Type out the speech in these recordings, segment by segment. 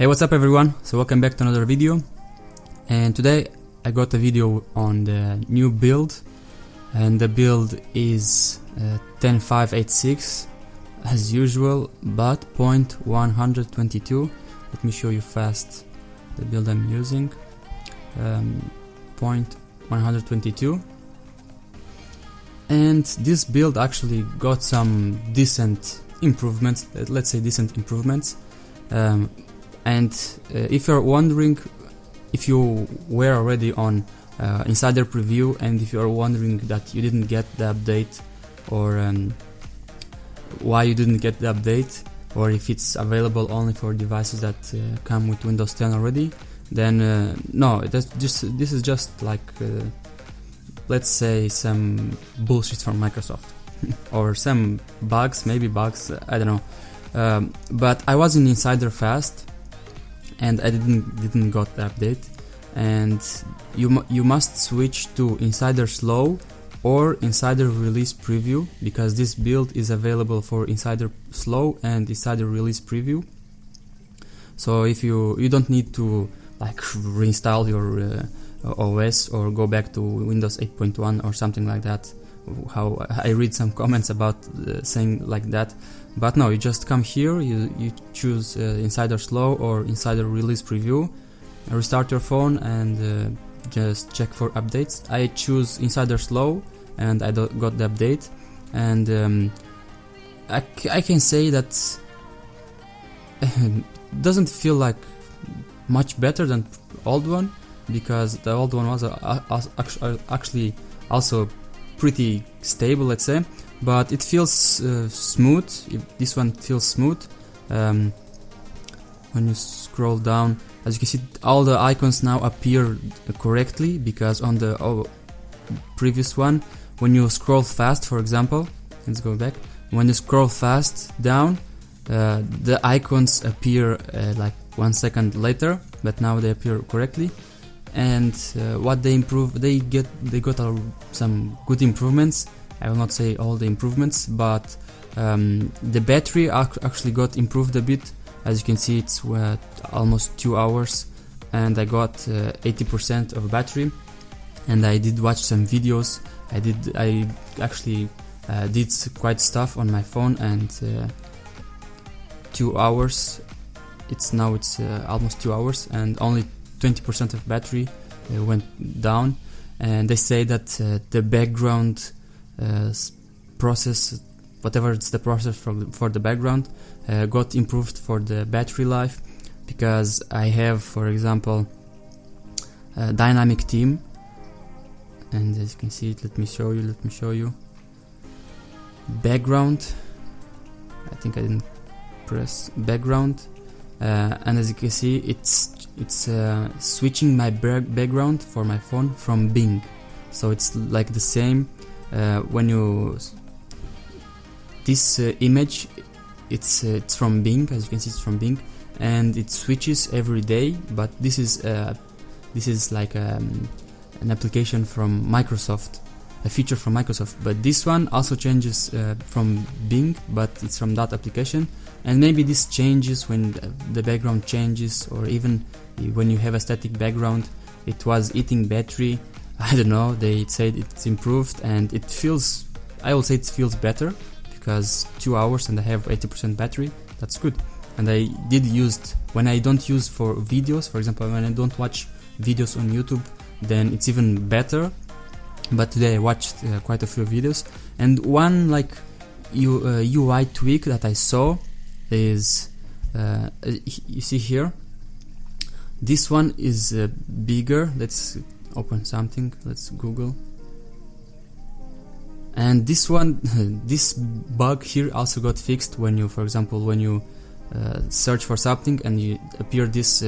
Hey, what's up everyone? So welcome back to another video, and today I got a video on the new build, and the build is 10586 as usual, but 0.122. Let me show you fast the build I'm using. 0.122, and this build actually got some decent improvements, let's say decent improvements. And if you're wondering, if you were already on insider preview, and if you are wondering that you didn't get the update, or why you didn't get the update, or if it's available only for devices that come with Windows 10 already, then no, this is just like let's say some bullshit from Microsoft or some bugs, maybe bugs, I don't know. But I was in Insider Fast, and I didn't got the update, and you must switch to Insider Slow or Insider Release Preview, because this build is available for Insider Slow and Insider Release Preview. So if you don't need to like reinstall your OS or go back to Windows 8.1 or something like that. How I read some comments about saying like that, but no, you just come here, you choose Insider Slow or Insider Release Preview, restart your phone, and just check for updates. I choose Insider Slow, and I got the update, and I can say that doesn't feel like much better than old one, because the old one was actually also pretty stable, let's say, but it feels smooth. This one feels smooth. When you scroll down, as you can see, all the icons now appear correctly, because on the previous one, when you scroll fast, for example, let's go back, when you scroll fast down, the icons appear like 1 second later, but now they appear correctly. And what they improve, they got some good improvements. I will not say all the improvements, but the battery actually got improved a bit. As you can see, it's almost 2 hours, and I got 80% of battery. And I did watch some videos. I actually did quite stuff on my phone, and 2 hours. It's almost 2 hours, and only 20% of battery went down. And they say that the background process, whatever it's the process for the background, got improved for the battery life, because I have, for example, a dynamic theme, and as you can see, let me show you background. I think I didn't press background, and as you can see, it's switching my background for my phone from Bing. So it's like the same when you this image, it's from Bing. As you can see, it's from Bing, and it switches every day. But this is like an application from Microsoft, a feature from Microsoft. But this one also changes from Bing, but it's from that application. And maybe this changes when the background changes, or even when you have a static background. It was eating battery. I don't know. They said it's improved, and it feels, I will say it feels better, because 2 hours and I have 80% battery. That's good. And I did use, when I don't use for videos, for example, when I don't watch videos on YouTube, then it's even better. But today I watched quite a few videos, and one like UI tweak that I saw is you see here, this one is bigger. Let's open something, let's Google, and this one this bug here also got fixed when you, for example, when you search for something and you appear these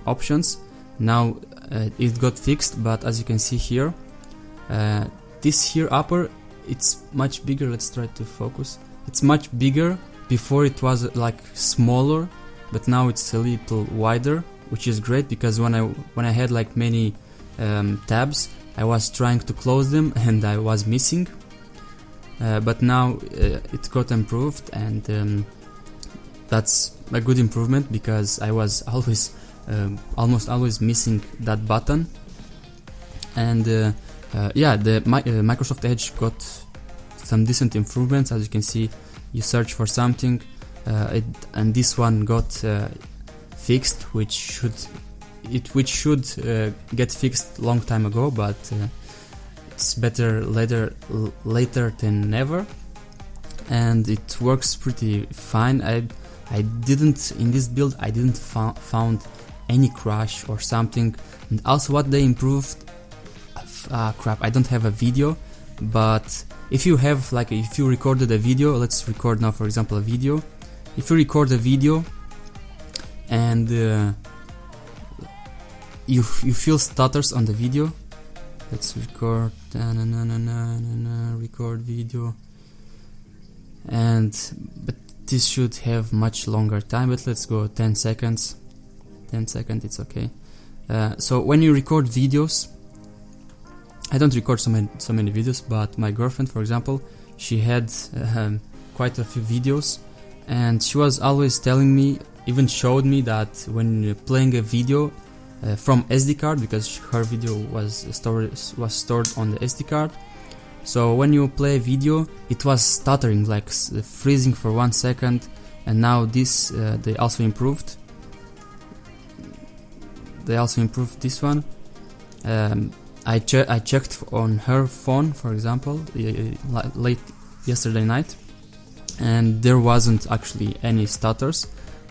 options. Now it got fixed, but as you can see here, this here upper, it's much bigger. Let's try to focus. It's much bigger. Before it was like smaller, but now it's a little wider, which is great, because when I had like many tabs, I was trying to close them and I was missing. But now it got improved, and that's a good improvement, because I was always almost always missing that button. And yeah, the Microsoft Edge got some decent improvements. As you can see, you search for something, and this one got fixed, which should get fixed long time ago, but it's better later than never, and it works pretty fine. I didn't, in this build, I didn't found any crash or something. And also what they improved, crap, I don't have a video, but if you have, like, if you recorded a video, let's record now for example a video. If you record a video and you feel stutters on the video, let's record record video, but this should have much longer time, but let's go 10 seconds. 10 seconds, it's okay. So when you record videos, I don't record so many videos, but my girlfriend, for example, she had quite a few videos, and she was always telling me, even showed me, that when playing a video from SD card, because her video was stored on the SD card, so when you play a video, it was stuttering, like freezing for 1 second. And now this they also improved this one. I checked on her phone, for example, late yesterday night, and there wasn't actually any stutters.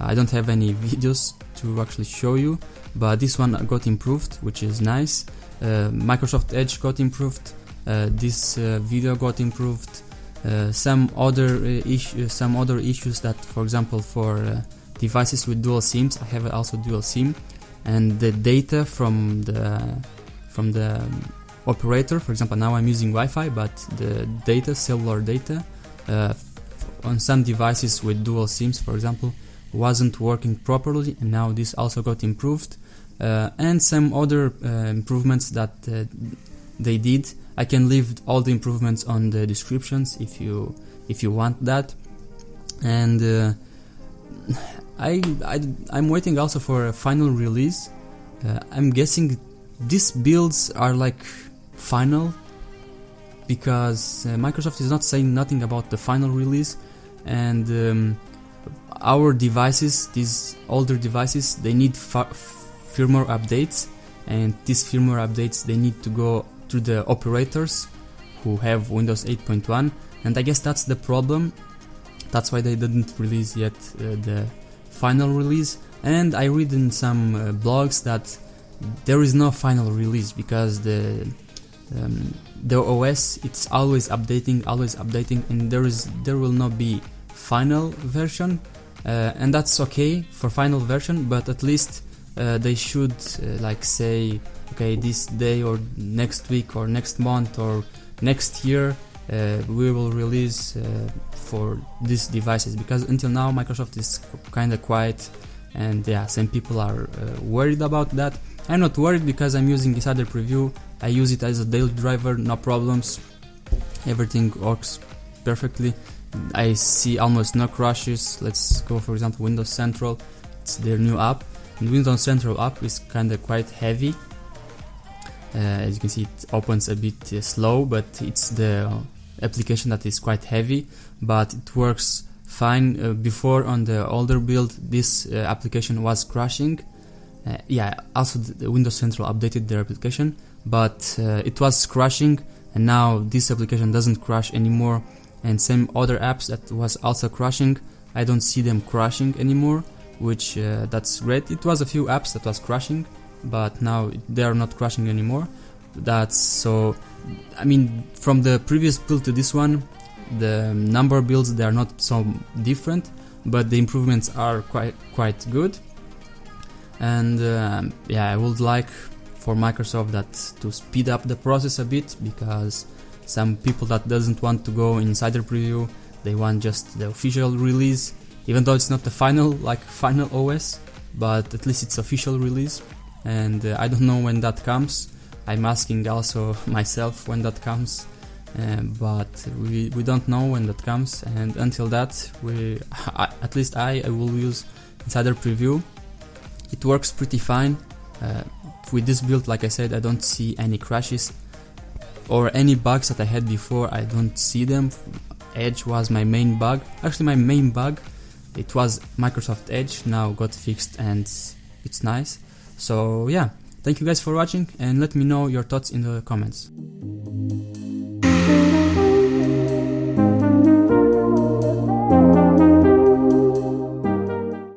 I don't have any videos to actually show you, but this one got improved, which is nice. Microsoft Edge got improved. This video got improved. Some other issues that, for example, for devices with dual SIMs, I have also dual SIM, and the data from the operator, for example, now I'm using Wi-Fi, but the data, cellular data, on some devices with dual SIMs, for example, wasn't working properly, and now this also got improved. And some other improvements that they did. I can leave all the improvements on the descriptions if you want that. And I'm waiting also for a final release. I'm guessing these builds are like final, because Microsoft is not saying nothing about the final release, and our devices, these older devices, they need firmware updates, and these firmware updates, they need to go to the operators who have Windows 8.1, and I guess that's the problem. That's why they didn't release yet the final release. And I read in some blogs that there is no final release, because the OS, it's always updating, and there will not be final version, and that's okay for final version, but at least they should like say, okay, this day or next week or next month or next year we will release for these devices, because until now Microsoft is kind of quiet, and yeah, some people are worried about that. I'm not worried, because I'm using Insider Preview. I use it as a daily driver, no problems, everything works perfectly. I see almost no crashes. Let's go, for example, Windows Central. It's their new app, and Windows Central app is kind of quite heavy. As you can see, it opens a bit slow, but it's the application that is quite heavy, but it works fine. Before, on the older build, this application was crashing. Yeah, also the Windows Central updated their application, but it was crashing, and now this application doesn't crash anymore. And some other apps that was also crashing, I don't see them crashing anymore, which that's great. It was a few apps that was crashing, but now they are not crashing anymore. That's so, I mean, from the previous build to this one, the number of builds, they are not so different, but the improvements are quite good. And yeah, I would like for Microsoft that to speed up the process a bit, because some people that doesn't want to go Insider Preview, they want just the official release, even though it's not the final OS, but at least it's official release. And I don't know when that comes. I'm asking also myself when that comes. but we don't know when that comes, and until that, at least I will use Insider Preview. It works pretty fine. With this build, like I said, I don't see any crashes or any bugs that I had before. I don't see them. Edge was my main bug. Actually, my main bug, it was Microsoft Edge, now got fixed and it's nice. So yeah, thank you guys for watching, and let me know your thoughts in the comments.